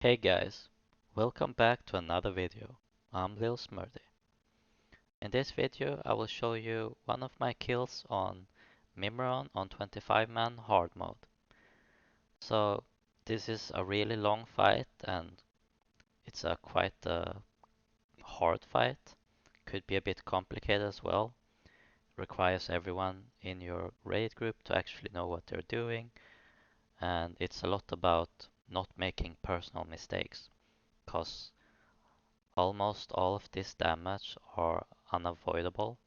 Hey guys, welcome back to another video. I'm Lil Smurdy. In this video I will show you one of my kills on Mimiron on 25-man hard mode. So this is a really long fight and it's a quite a hard fight. Could be a bit complicated as well. Requires everyone in your raid group to actually know what they're doing, and it's a lot about not making personal mistakes, cause almost all of this damage are unavoidable,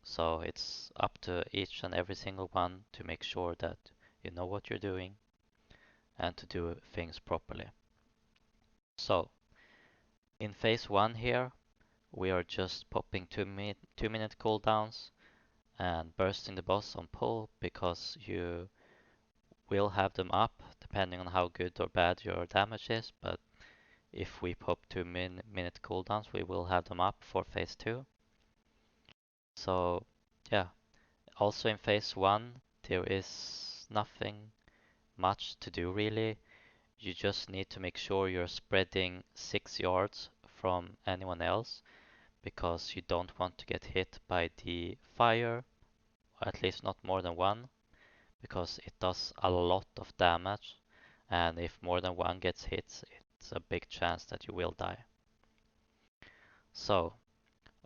so it's up to each and every single one to make sure that you know what you're doing and to do things properly. So, in phase 1 here, we are just popping 2 minute cooldowns and bursting the boss on pull because you will have them up depending on how good or bad your damage is, but if we pop 2 minute cooldowns, we will have them up for phase 2. So, yeah, also in phase 1, there is nothing much to do really. You just need to make sure you're spreading 6 yards from anyone else because you don't want to get hit by the fire, or at least not more than one, because it does a lot of damage, and if more than one gets hit, it's a big chance that you will die. So,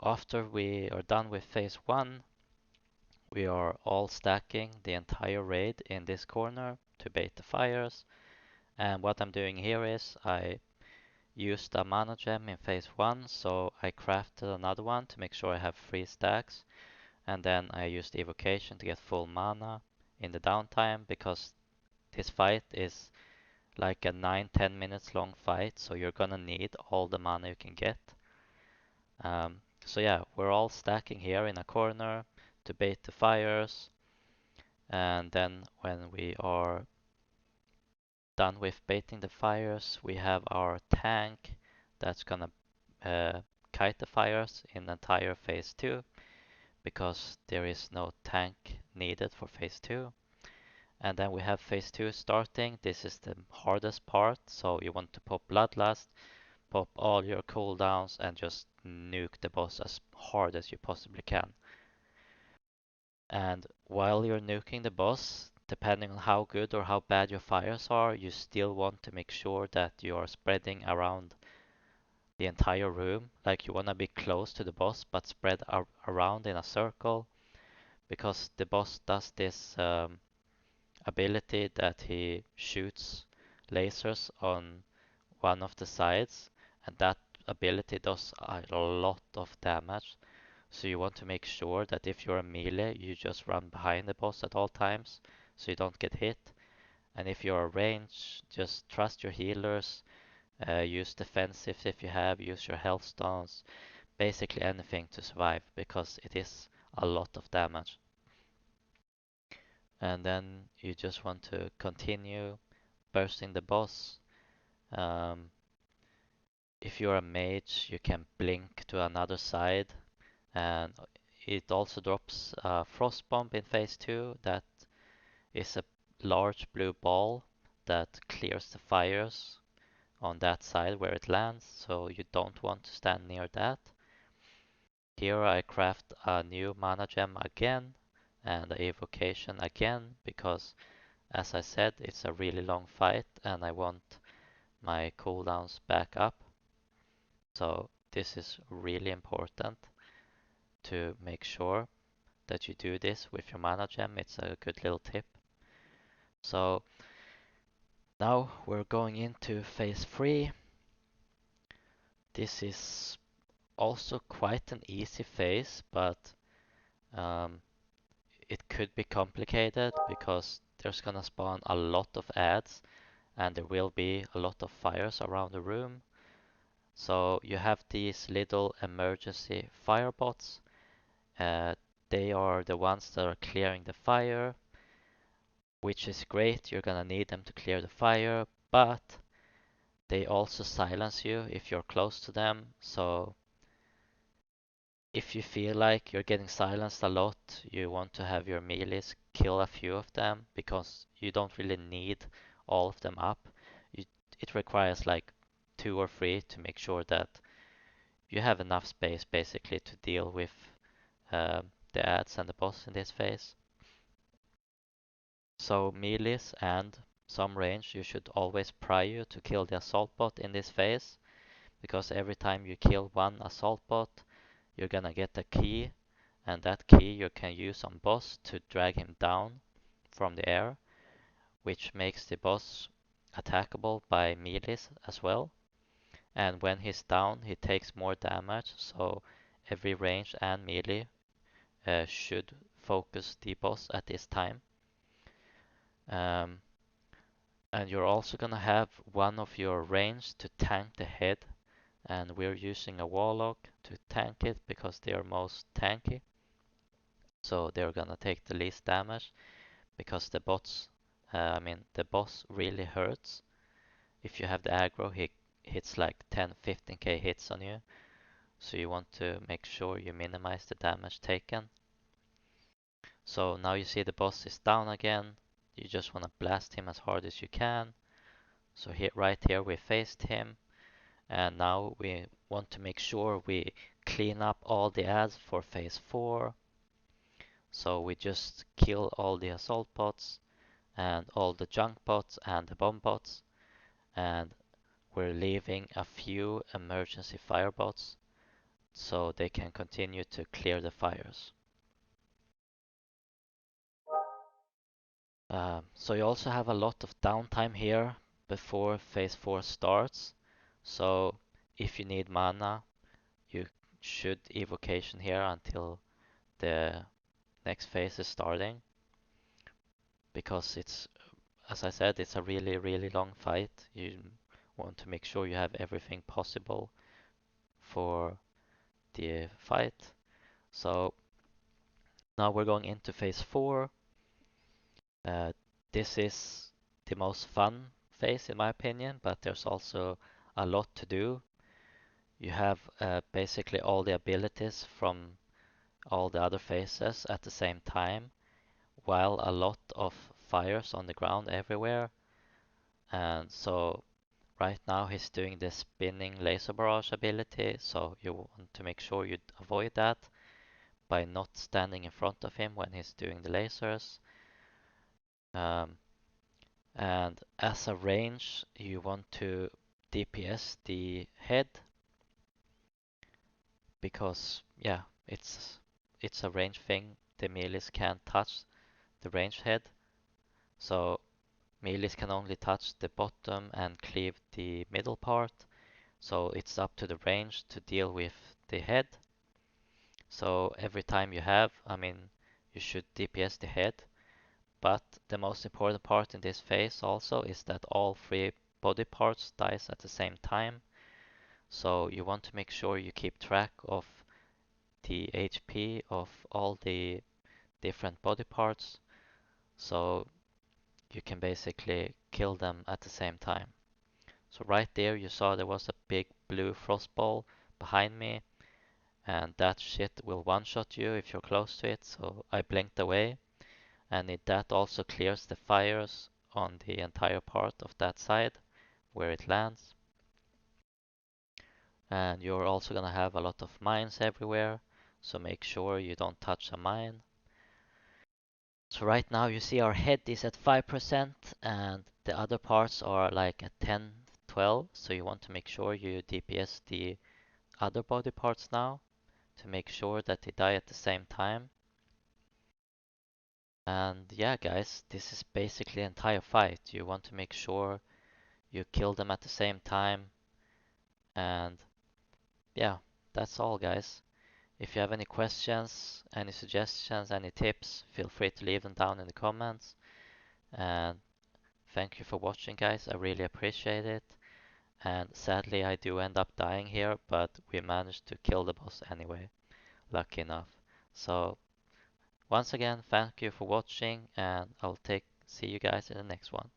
after we are done with phase 1, we are all stacking the entire raid in this corner to bait the fires. And what I'm doing here is I used a mana gem in phase 1, so I crafted another one to make sure I have 3 stacks. And then I used evocation to get full mana in the downtime because this fight is like a 9-10 minutes long fight, so you're gonna need all the mana you can get. So yeah, we're all stacking here in a corner to bait the fires. And then when we are done with baiting the fires, we have our tank that's gonna kite the fires in entire phase 2 because there is no tank needed for phase 2. And then we have phase 2 starting. This is the hardest part, so you want to pop Bloodlust, pop all your cooldowns, and just nuke the boss as hard as you possibly can. And while you're nuking the boss, depending on how good or how bad your fires are, you still want to make sure that you are spreading around the entire room. Like you want to be close to the boss, but spread around in a circle, because the boss does this ability that he shoots lasers on one of the sides, and that ability does a lot of damage. So you want to make sure that if you're a melee, you just run behind the boss at all times so you don't get hit. And if you're a range, just trust your healers, use defensives if you have, use your health stones, basically anything to survive because it is a lot of damage. And then you just want to continue bursting the boss. Um, if you're a mage, you can blink to another side, and it also drops a frost bomb in phase 2 that is a large blue ball that clears the fires on that side where it lands, so you don't want to stand near that. Here I craft a new mana gem again and a evocation again because, as I said, it's a really long fight and I want my cooldowns back up. So this is really important to make sure that you do this with your mana gem. It's a good little tip. So now we're going into phase 3. This is also quite an easy phase, but um, it could be complicated because there's gonna spawn a lot of ads and there will be a lot of fires around the room. So you have these little emergency firebots. Uh, they are the ones that are clearing the fire, which is great. You're gonna need them to clear the fire, but they also silence you if you're close to them. So if you feel like you're getting silenced a lot, you want to have your melees kill a few of them because you don't really need all of them up. You, it requires like 2 or 3 to make sure that you have enough space basically to deal with the ads and the boss in this phase. So melees and some range, you should always prio to kill the assault bot in this phase, because every time you kill one assault bot, you're gonna get a key, and that key you can use on boss to drag him down from the air, which makes the boss attackable by melees as well. And when he's down, he takes more damage, so every range and melee should focus the boss at this time. Um, and you're also gonna have one of your range to tank the head, and we're using a warlock to tank it because they are most tanky. So they're gonna take the least damage because the boss really hurts. If you have the aggro, he hits like 10-15k hits on you. So you want to make sure you minimize the damage taken. So now you see the boss is down again. You just want to blast him as hard as you can. So here, right here we faced him. And now we want to make sure we clean up all the ads for phase 4. So we just kill all the assault bots and all the junk bots and the bomb bots. And we're leaving a few emergency fire bots so they can continue to clear the fires. So you also have a lot of downtime here before phase 4 starts. So if you need mana, you should evocation here until the next phase is starting, because as I said, it's a really long fight. You want to make sure you have everything possible for the fight. So now we're going into phase 4. Uh, this is the most fun phase in my opinion, but there's also a lot to do. You have basically all the abilities from all the other phases at the same time, while a lot of fires on the ground everywhere. And so right now he's doing the spinning laser barrage ability, so you want to make sure you avoid that by not standing in front of him when he's doing the lasers. Um, and as a range, you want to DPS the head, because yeah, it's a range thing. The melees can't touch the ranged head, so melees can only touch the bottom and cleave the middle part. So it's up to the range to deal with the head. So every time you should DPS the head. But the most important part in this phase also is that all 3 body parts dies at the same time. So you want to make sure you keep track of the HP of all the different body parts, so you can basically kill them at the same time. So right there you saw there was a big blue frost ball behind me, and that shit will one-shot you if you're close to it, so I blinked away, and that also clears the fires on the entire part of that side where it lands. And you're also gonna have a lot of mines everywhere, so make sure you don't touch a mine. So right now you see our head is at 5% and the other parts are like at 10, 12. So you want to make sure you DPS the other body parts now to make sure that they die at the same time. And yeah, guys, this is basically the entire fight. You want to make sure you kill them at the same time. And yeah, that's all, guys. If you have any questions, any suggestions, any tips, feel free to leave them down in the comments. And thank you for watching, guys. I really appreciate it. And sadly, I do end up dying here, but we managed to kill the boss anyway. Lucky enough. So once again, thank you for watching, and I'll see you guys in the next one.